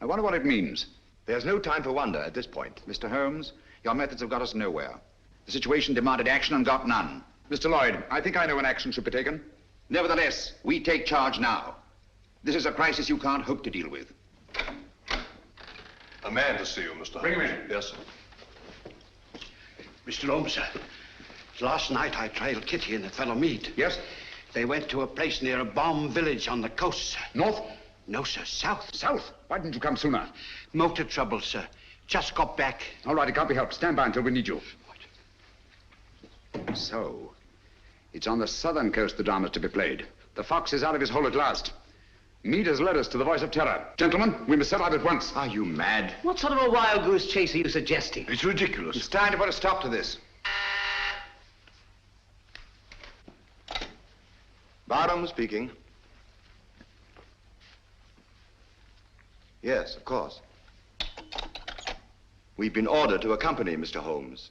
I wonder what it means. There's no time for wonder at this point. Mr. Holmes, your methods have got us nowhere. The situation demanded action and got none. Mr. Lloyd, I think I know when action should be taken. Nevertheless, we take charge now. This is a crisis you can't hope to deal with. A man to see you, Mr. Bring him Holmes. in. Yes, sir. Mr. Holmes, sir. Last night I trailed Kitty and the fellow Mead. Yes? They went to a place near a bomb village on the coast, sir. North? No, sir, south. South? Why didn't you come sooner? Motor trouble, sir. Just got back. All right, it can't be helped. Stand by until we need you. What? So, it's on the southern coast the drama's to be played. The fox is out of his hole at last. Mead has led us to the voice of terror. Gentlemen, we must set out at once. Are you mad? What sort of a wild goose chase are you suggesting? It's ridiculous. It's time to put a stop to this. Barham speaking. Yes, of course. We've been ordered to accompany Mr. Holmes.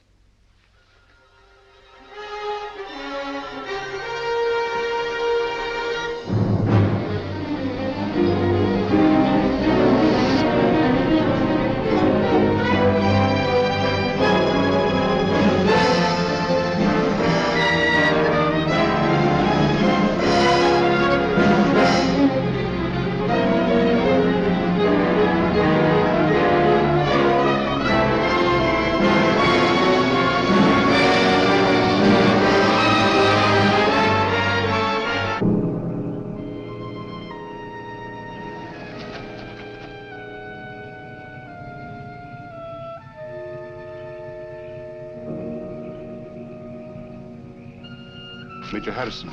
Major Harrison,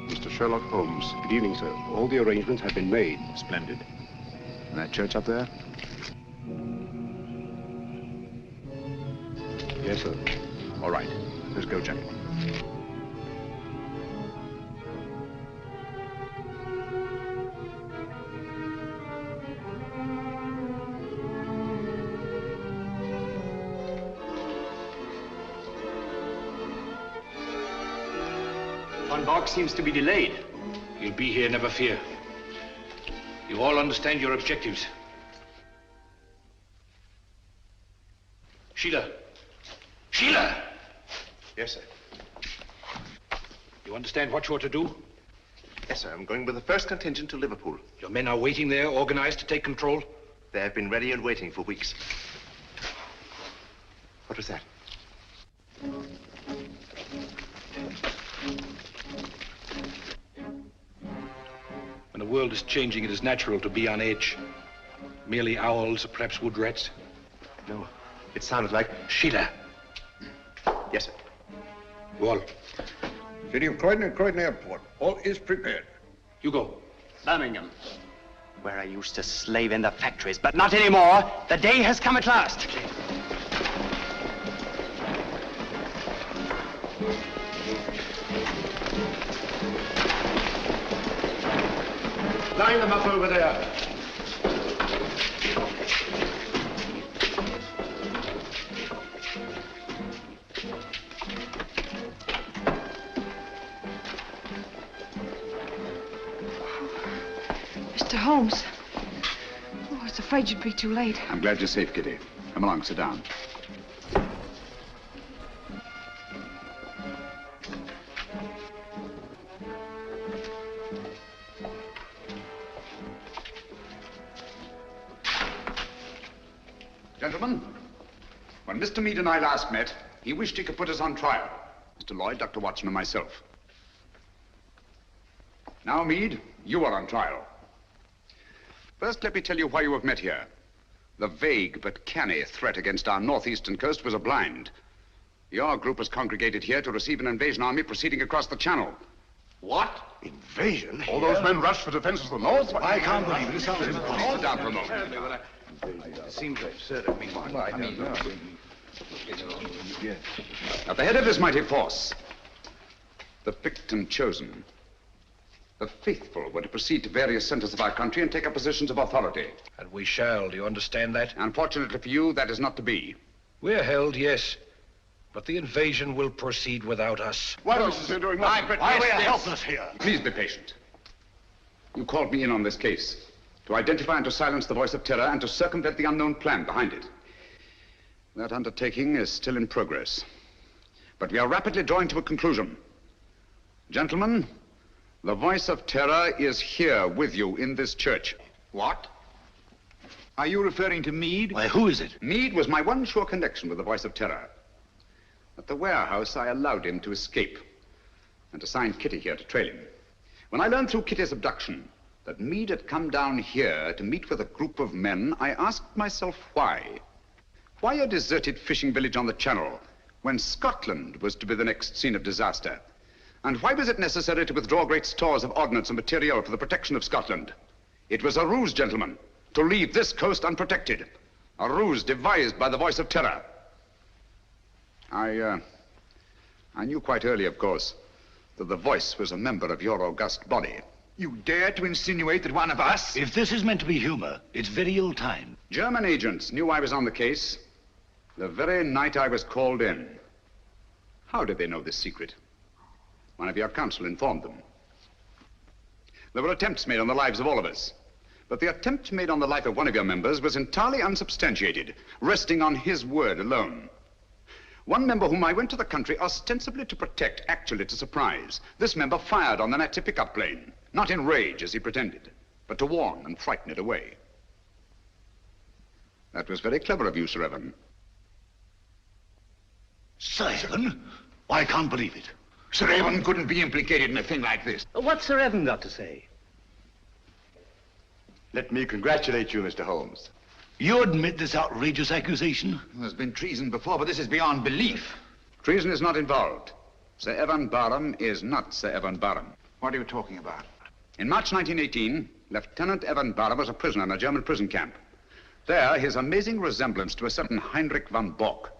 Mr. Sherlock Holmes. Good evening, sir. All the arrangements have been made. Splendid. And that church up there? Yes, sir. All right. Let's go, gentlemen. Von Borg seems to be delayed. He'll be here, never fear. You all understand your objectives. Sheila. Sheila! Yes, sir. You understand what you're to do? Yes, sir. I'm going with the first contingent to Liverpool. Your men are waiting there, organized to take control? They have been ready and waiting for weeks. What was that? When the world is changing, it is natural to be on edge. Merely owls or perhaps wood rats. No, it sounded like... Sheila. Yes, sir. Go on. City of Croydon and Croydon Airport. All is prepared. You go. Birmingham, where I used to slave in the factories, but not anymore. The day has come at last. Line them up over there. Mr. Holmes. Oh, I was afraid you'd be too late. I'm glad you're safe, Kitty. Come along, sit down. Gentlemen, when Mr. Meade and I last met, he wished he could put us on trial. Mr. Lloyd, Dr. Watson, and myself. Now, Meade, you are on trial. First, let me tell you why you have met here. The vague but canny threat against our northeastern coast was a blind. Your group has congregated here to receive an invasion army proceeding across the channel. What? Invasion? All those men rushed for defense of the north? I can't believe it. It sounds impossible. Sit down for a moment. It seems absurd of me. At the head of this mighty force, the picked and chosen, the faithful were to proceed to various centers of our country and take up positions of authority. And we shall, do you understand that? Unfortunately for you, that is not to be. We're held, yes. But the invasion will proceed without us. Why, Mrs. You're doing nothing? Why, we are helpless here. Please be patient. You called me in on this case to identify and to silence the voice of terror and to circumvent the unknown plan behind it. That undertaking is still in progress. But we are rapidly drawing to a conclusion. Gentlemen, the voice of terror is here with you in this church. What? Are you referring to Meade? Why, who is it? Meade was my one sure connection with the voice of terror. At the warehouse, I allowed him to escape and assigned Kitty here to trail him. When I learned through Kitty's abduction that Meade had come down here to meet with a group of men, I asked myself why. Why a deserted fishing village on the Channel when Scotland was to be the next scene of disaster? And why was it necessary to withdraw great stores of ordnance and material for the protection of Scotland? It was a ruse, gentlemen, to leave this coast unprotected. A ruse devised by the voice of terror. I knew quite early, of course, that the voice was a member of your august body. You dare to insinuate that one of us... If this is meant to be humor, it's very ill-timed. German agents knew I was on the case the very night I was called in. How did they know this secret? One of your counsel informed them. There were attempts made on the lives of all of us. But the attempt made on the life of one of your members was entirely unsubstantiated, resting on his word alone. One member whom I went to the country ostensibly to protect, actually to surprise. This member fired on the Nazi pickup plane, not in rage as he pretended, but to warn and frighten it away. That was very clever of you, Sir Evan. Sir Evan? I can't believe it. Sir Evan couldn't be implicated in a thing like this. What's Sir Evan got to say? Let me congratulate you, Mr. Holmes. You admit this outrageous accusation? There's been treason before, but this is beyond belief. Treason is not involved. Sir Evan Barham is not Sir Evan Barham. What are you talking about? In March 1918, Lieutenant Evan Barham was a prisoner in a German prison camp. There, his amazing resemblance to a certain Heinrich von Bock,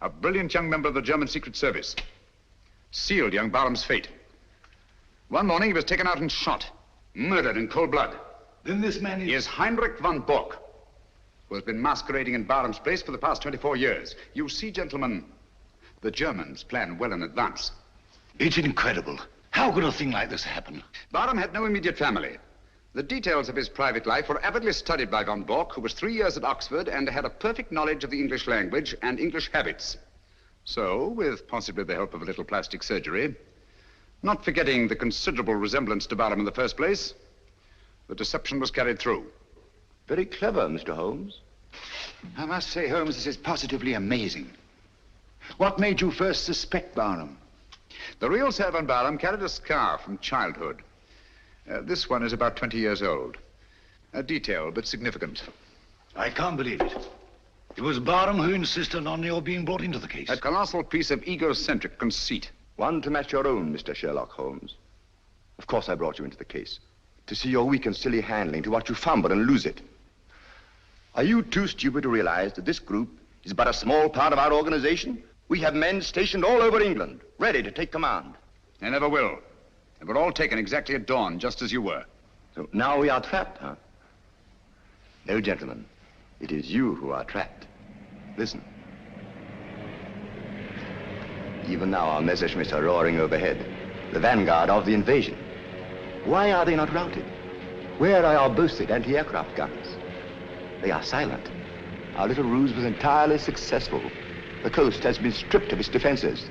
a brilliant young member of the German Secret Service, sealed young Barham's fate. One morning, he was taken out and shot, murdered in cold blood. Then this man is Heinrich von Bock, who has been masquerading in Barham's place for the past 24 years. You see, gentlemen, the Germans plan well in advance. It's incredible. How could a thing like this happen? Barham had no immediate family. The details of his private life were avidly studied by von Bock, who was 3 years at Oxford and had a perfect knowledge of the English language and English habits. So, with possibly the help of a little plastic surgery, Not forgetting the considerable resemblance to Barham in the first place, the deception was carried through. Very clever, Mr. Holmes. I must say, Holmes, this is positively amazing. What made you first suspect Barham? The real Sir Van Barham carried a scar from childhood. This one is about 20 years old. A detail, but significant. I can't believe it. It was Barham who insisted on your being brought into the case. A colossal piece of egocentric conceit. One to match your own, Mr. Sherlock Holmes. Of course I brought you into the case. To see your weak and silly handling, to watch you fumble and lose it. Are you too stupid to realize that this group is but a small part of our organization? We have men stationed all over England, ready to take command. They never will. They were all taken exactly at dawn, just as you were. So now we are trapped, huh? No, gentlemen. It is you who are trapped. Listen. Even now our Messerschmitts are roaring overhead, the vanguard of the invasion. Why are they not routed? Where are our boasted anti-aircraft guns? They are silent. Our little ruse was entirely successful. The coast has been stripped of its defenses.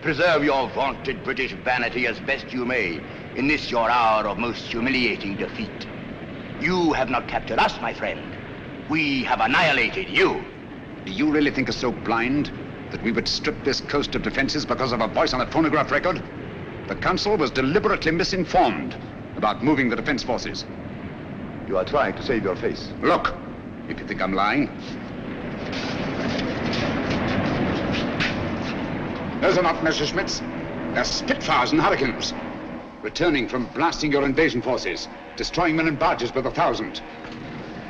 Preserve your vaunted British vanity as best you may in this your hour of most humiliating defeat. You have not captured us, my friend. We have annihilated you. Do you really think us so blind that we would strip this coast of defenses because of a voice on a phonograph record? The council was deliberately misinformed about moving the defense forces. You are trying to save your face. Look, if you think I'm lying. Those are not Messerschmitts. They're Spitfires and Hurricanes. Returning from blasting your invasion forces, destroying men and barges by the thousand.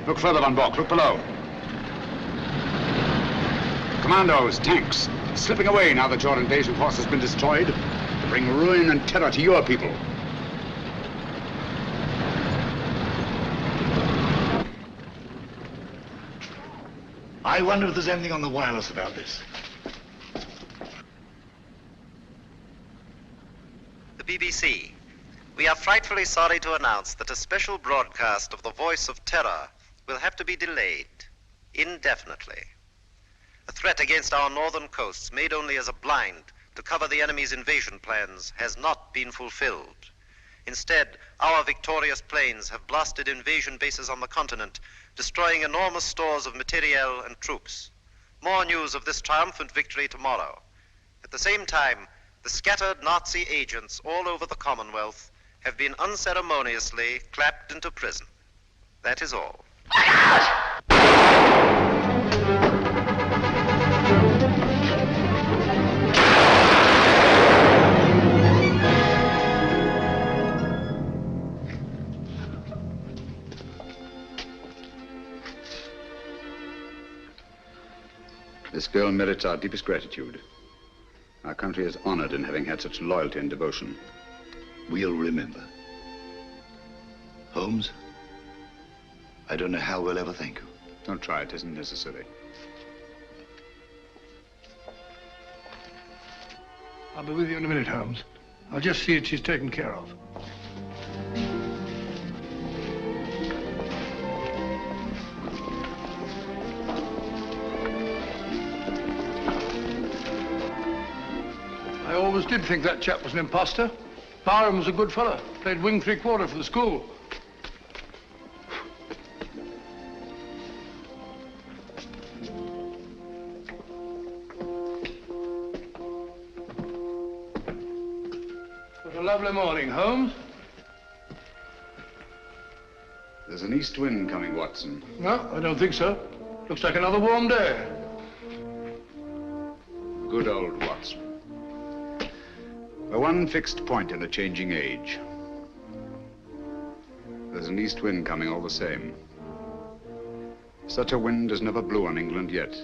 Look further, Van Bork. Look below. Commandos, tanks, slipping away now that your invasion force has been destroyed to bring ruin and terror to your people. I wonder if there's anything on the wireless about this. The BBC. We are frightfully sorry to announce that a special broadcast of the Voice of Terror will have to be delayed indefinitely. A threat against our northern coasts, made only as a blind to cover the enemy's invasion plans, has not been fulfilled. Instead, our victorious planes have blasted invasion bases on the continent, destroying enormous stores of materiel and troops. More news of this triumphant victory tomorrow. At the same time, the scattered Nazi agents all over the Commonwealth have been unceremoniously clapped into prison. That is all. This girl merits our deepest gratitude. Our country is honored in having had such loyalty and devotion. We'll remember. Holmes, I don't know how we'll ever thank you. Don't try, it isn't necessary. I'll be with you in a minute, Holmes. I'll just see that she's taken care of. I always did think that chap was an imposter. Barham was a good fellow. Played wing three-quarter for the school. What a lovely morning, Holmes. There's an east wind coming, Watson. No, I don't think so. Looks like another warm day. Good old Watson. The one fixed point in a changing age. There's an east wind coming all the same. Such a wind has never blew on England yet.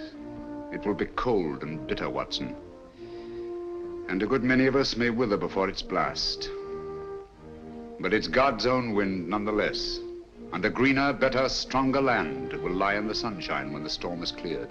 It will be cold and bitter, Watson. And a good many of us may wither before its blast. But it's God's own wind nonetheless. And a greener, better, stronger land will lie in the sunshine when the storm is cleared.